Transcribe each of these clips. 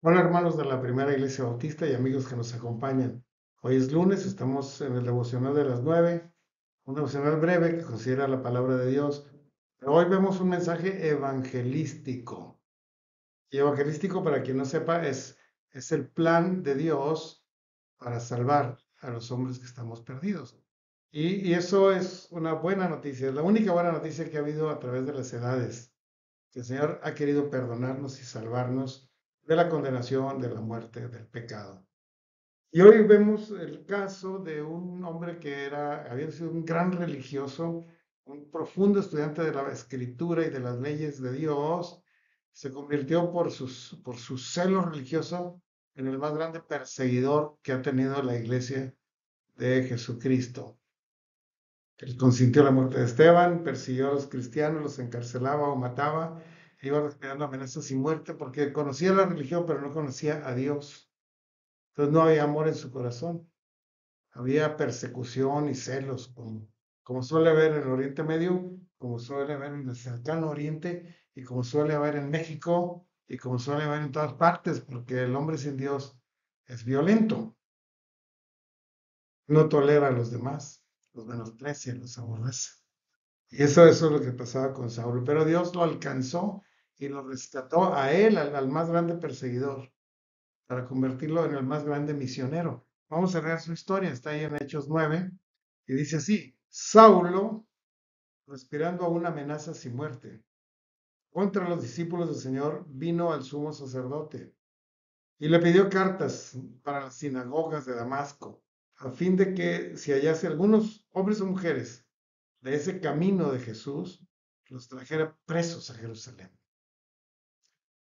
Hola hermanos de la Primera Iglesia Bautista y amigos que nos acompañan. Hoy es lunes, estamos en el devocional de las 9, un devocional breve que considera la palabra de Dios. Pero hoy vemos un mensaje evangelístico. Y evangelístico, para quien no sepa, es el plan de Dios para salvar a los hombres que estamos perdidos. Y eso es una buena noticia, es la única buena noticia que ha habido a través de las edades, que el Señor ha querido perdonarnos y salvarnos de la condenación, de la muerte, del pecado. Y hoy vemos el caso de un hombre que había sido un gran religioso, un profundo estudiante de la escritura y de las leyes de Dios. Se convirtió por su celo religioso en el más grande perseguidor que ha tenido la iglesia de Jesucristo. Él consintió la muerte de Esteban, persiguió a los cristianos, los encarcelaba o mataba, e iba respirando amenazas y muerte porque conocía la religión, pero no conocía a Dios. Entonces no había amor en su corazón, había persecución y celos, como suele haber en el Oriente Medio, como suele haber en el cercano Oriente y como suele haber en México y como suele haber en todas partes, porque el hombre sin Dios es violento, no tolera a los demás, los menosprecia, los aborrece. Y eso es lo que pasaba con Saulo. Pero Dios lo alcanzó y lo rescató a él, al más grande perseguidor, para convertirlo en el más grande misionero. Vamos a ver su historia, está ahí en Hechos 9, y dice así: Saulo, respirando aún amenazas y muerte, contra los discípulos del Señor, vino al sumo sacerdote y le pidió cartas para las sinagogas de Damasco, a fin de que si hallase algunos hombres o mujeres de ese camino de Jesús, los trajera presos a Jerusalén.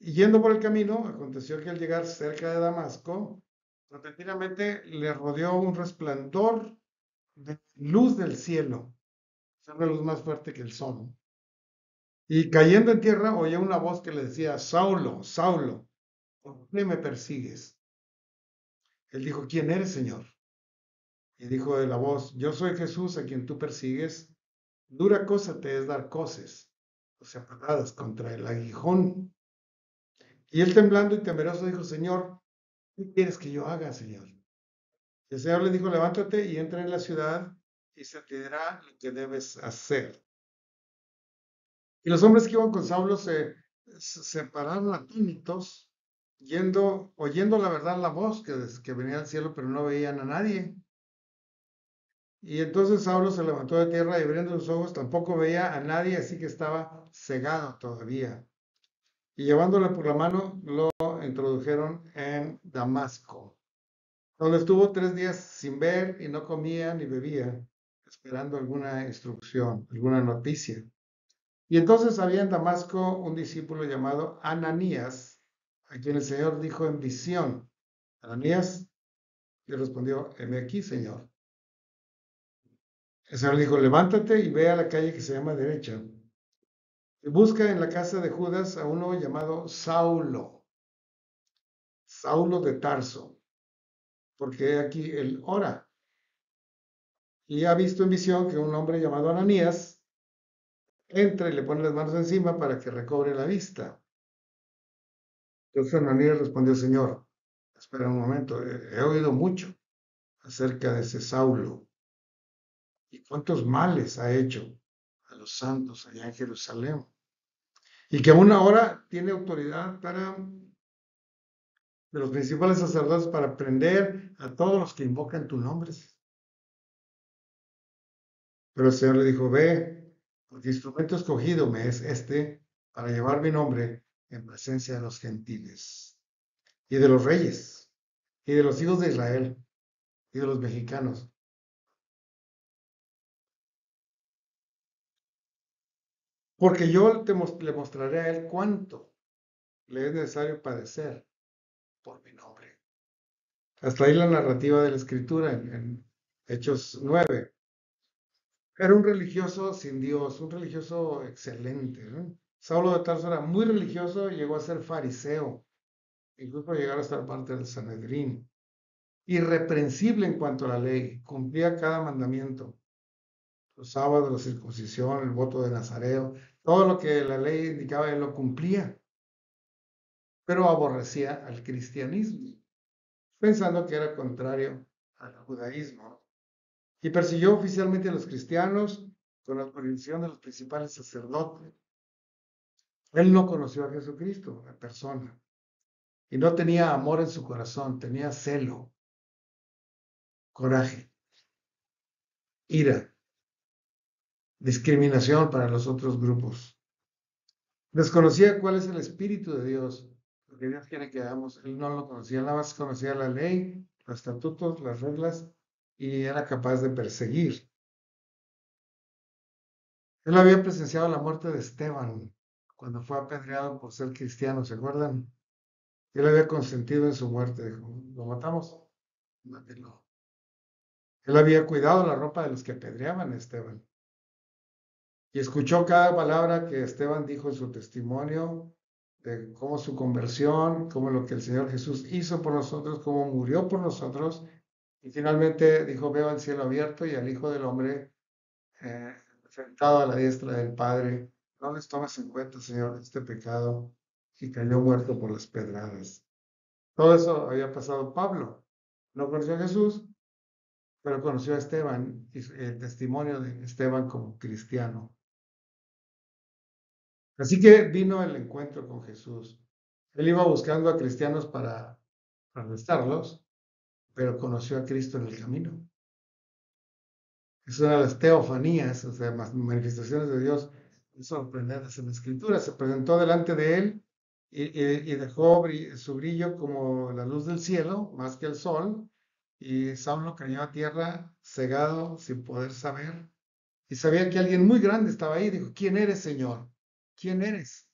Y yendo por el camino, aconteció que al llegar cerca de Damasco, repentinamente le rodeó un resplandor de luz del cielo, una luz más fuerte que el sol. Y cayendo en tierra, oyó una voz que le decía: Saulo, Saulo, ¿por qué me persigues? Él dijo: ¿Quién eres, Señor? Y dijo de la voz: Yo soy Jesús a quien tú persigues. Dura cosa te es dar coces, o sea, patadas contra el aguijón. Y él, temblando y temeroso, dijo: Señor, ¿qué quieres que yo haga, Señor? Y el Señor le dijo: levántate y entra en la ciudad y se te dirá lo que debes hacer. Y los hombres que iban con Saulo se pararon atónitos, oyendo la verdad la voz que venía del cielo, pero no veían a nadie. Y entonces Saulo se levantó de tierra y abriendo los ojos tampoco veía a nadie, así que estaba cegado todavía. Y llevándole por la mano, lo introdujeron en Damasco, donde estuvo 3 días sin ver y no comía ni bebía, esperando alguna instrucción, alguna noticia. Y entonces había en Damasco un discípulo llamado Ananías, a quien el Señor dijo en visión: Ananías, le respondió: heme aquí, Señor. El Señor dijo: levántate y ve a la calle que se llama Derecha, y busca en la casa de Judas a uno llamado Saulo, Saulo de Tarso, porque aquí él ora. Y ha visto en visión que un hombre llamado Ananías entra y le pone las manos encima para que recobre la vista. Entonces Ananías respondió: Señor, espera un momento, he oído mucho acerca de ese Saulo y cuántos males ha hecho a los santos allá en Jerusalén, y que aún ahora tiene autoridad de los principales sacerdotes para prender a todos los que invocan tu nombre. Pero el Señor le dijo: ve, porque instrumento escogido me es este para llevar mi nombre en presencia de los gentiles y de los reyes y de los hijos de Israel y de los mexicanos, porque yo le mostraré a él cuánto le es necesario padecer por mi nombre. Hasta ahí la narrativa de la escritura en Hechos 9. Era un religioso sin Dios, un religioso excelente, ¿no? Saulo de Tarso era muy religioso y llegó a ser fariseo, incluso llegar a estar parte del Sanedrín. Irreprensible en cuanto a la ley, cumplía cada mandamiento. Los sábados, la circuncisión, el voto de Nazareo, todo lo que la ley indicaba, él lo cumplía. pero aborrecía al cristianismo, pensando que era contrario al judaísmo, y persiguió oficialmente a los cristianos con la prohibición de los principales sacerdotes. Él no conoció a Jesucristo en persona y no tenía amor en su corazón, tenía celo, coraje, ira, discriminación para los otros grupos. Desconocía cuál es el Espíritu de Dios, lo que Dios quiere que hagamos. Él no lo conocía, nada más conocía la ley, los estatutos, las reglas, y era capaz de perseguir. Él había presenciado la muerte de Esteban cuando fue apedreado por ser cristiano, ¿se acuerdan? Él había consentido en su muerte, dijo, ¿lo matamos? Mátenlo. Él había cuidado la ropa de los que apedreaban a Esteban. Y escuchó cada palabra que Esteban dijo en su testimonio, de cómo su conversión, cómo lo que el Señor Jesús hizo por nosotros, cómo murió por nosotros. Y finalmente dijo, veo el cielo abierto y al Hijo del Hombre sentado a la diestra del Padre. No les tomes en cuenta, Señor, este pecado. Y cayó muerto por las pedradas. Todo eso había pasado Pablo. No conoció a Jesús, pero conoció a Esteban y el testimonio de Esteban como cristiano. Así que vino el encuentro con Jesús. Él iba buscando a cristianos para arrestarlos, pero conoció a Cristo en el camino. Es una de las teofanías, o sea, manifestaciones de Dios sorprendentes en la Escritura. Se presentó delante de él y dejó su brillo como la luz del cielo, más que el sol, y Saulo cayó a tierra cegado, sin poder saber, y sabía que alguien muy grande estaba ahí. Dijo, ¿quién eres, Señor? ¿Quién eres?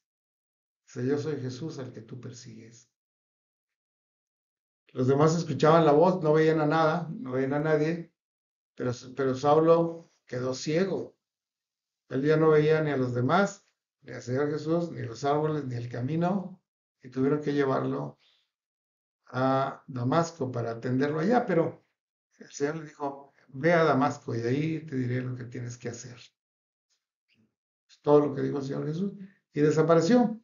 Dice, yo soy Jesús al que tú persigues. Los demás escuchaban la voz, no veían a nada, no veían a nadie, pero Saulo quedó ciego. Él ya no veía ni a los demás, ni al Señor Jesús, ni los árboles, ni el camino, y tuvieron que llevarlo a Damasco para atenderlo allá, pero el Señor le dijo, ve a Damasco y ahí te diré lo que tienes que hacer. Es todo lo que dijo el Señor Jesús, y desapareció.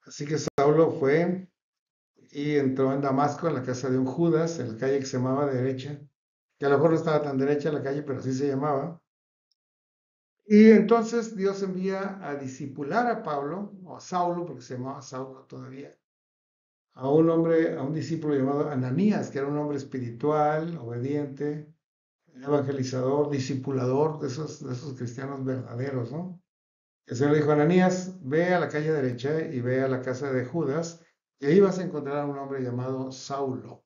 Así que Saulo fue y entró en Damasco, en la casa de un Judas, en la calle que se llamaba Derecha, que a lo mejor no estaba tan derecha la calle, pero así se llamaba. Y entonces Dios envía a discipular a Pablo, o a Saulo, porque se llamaba Saulo todavía, a un hombre, a un discípulo llamado Ananías, que era un hombre espiritual, obediente, evangelizador, discipulador de esos cristianos verdaderos, ¿no? El Señor le dijo a Ananías, ve a la calle derecha y ve a la casa de Judas, y ahí vas a encontrar a un hombre llamado Saulo.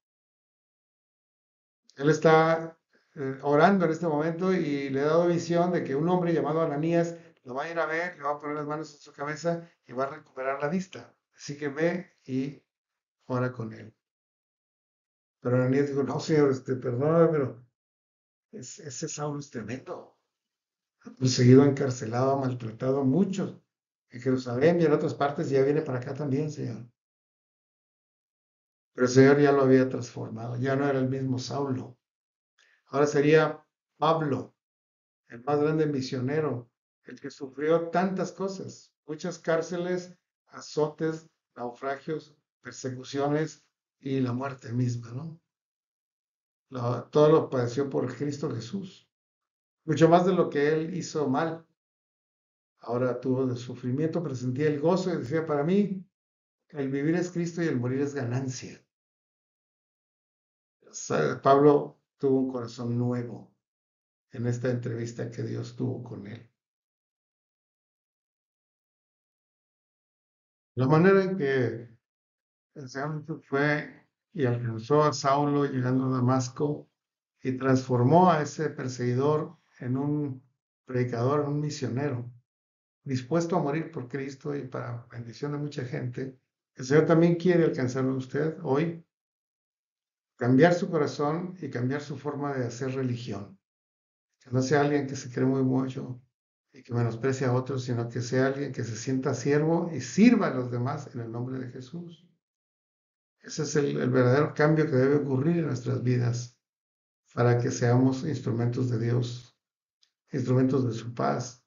Él está orando en este momento y le ha dado visión de que un hombre llamado Ananías lo va a ir a ver, le va a poner las manos en su cabeza y va a recuperar la vista. Así que ve y ora con él. Pero Ananías dijo, no, señor, perdóname, pero ese Saulo es tremendo. Ha perseguido, encarcelado, ha maltratado a muchos en Jerusalén y en otras partes, y ya viene para acá también, señor. Pero el Señor ya lo había transformado, ya no era el mismo Saulo. Ahora sería Pablo, el más grande misionero, el que sufrió tantas cosas, muchas cárceles, azotes, naufragios, persecuciones y la muerte misma, ¿no? Todo lo padeció por Cristo Jesús, mucho más de lo que él hizo mal. Ahora tuvo de sufrimiento, pero sentía el gozo y decía, para mí, el vivir es Cristo y el morir es ganancia. Pablo tuvo un corazón nuevo en esta entrevista que Dios tuvo con él. La manera en que el Señor fue y alcanzó a Saulo llegando a Damasco y transformó a ese perseguidor en un predicador, en un misionero, dispuesto a morir por Cristo y para bendición de mucha gente. El Señor también quiere alcanzarlo a usted hoy, cambiar su corazón y cambiar su forma de hacer religión. Que no sea alguien que se cree muy mucho y que menosprecia a otros, sino que sea alguien que se sienta siervo y sirva a los demás en el nombre de Jesús. Ese es el verdadero cambio que debe ocurrir en nuestras vidas para que seamos instrumentos de Dios, instrumentos de su paz,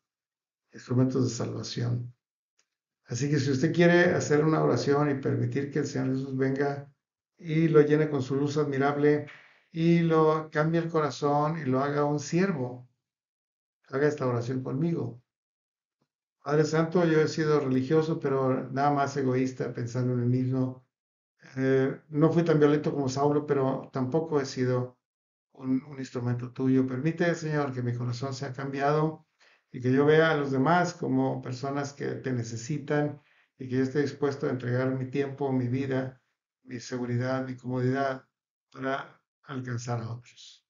instrumentos de salvación. Así que si usted quiere hacer una oración y permitir que el Señor Jesús venga y lo llene con su luz admirable y lo cambie el corazón y lo haga un siervo, haga esta oración conmigo. Padre Santo, yo he sido religioso, pero nada más egoísta, pensando en mí mismo. No fui tan violento como Saulo, pero tampoco he sido un instrumento tuyo. Permite, Señor, que mi corazón sea cambiado y que yo vea a los demás como personas que te necesitan y que yo esté dispuesto a entregar mi tiempo, mi vida, mi seguridad, mi comodidad para alcanzar a otros.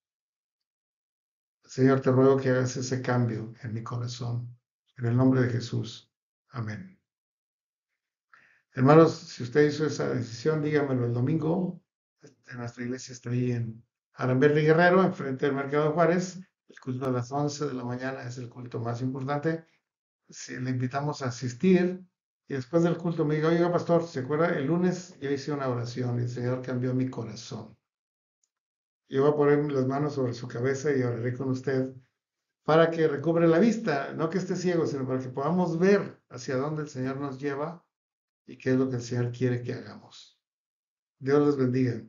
Señor, te ruego que hagas ese cambio en mi corazón. En el nombre de Jesús. Amén. Hermanos, si usted hizo esa decisión, dígamelo el domingo. Nuestra iglesia está ahí en Aramberri Guerrero, enfrente del Mercado de Juárez. El culto a las 11 de la mañana es el culto más importante. Si le invitamos a asistir y después del culto me diga, oiga, pastor, ¿se acuerda? El lunes yo hice una oración y el Señor cambió mi corazón. Yo voy a poner las manos sobre su cabeza y oraré con usted para que recobre la vista, no que esté ciego, sino para que podamos ver hacia dónde el Señor nos lleva y qué es lo que el Señor quiere que hagamos. Dios los bendiga.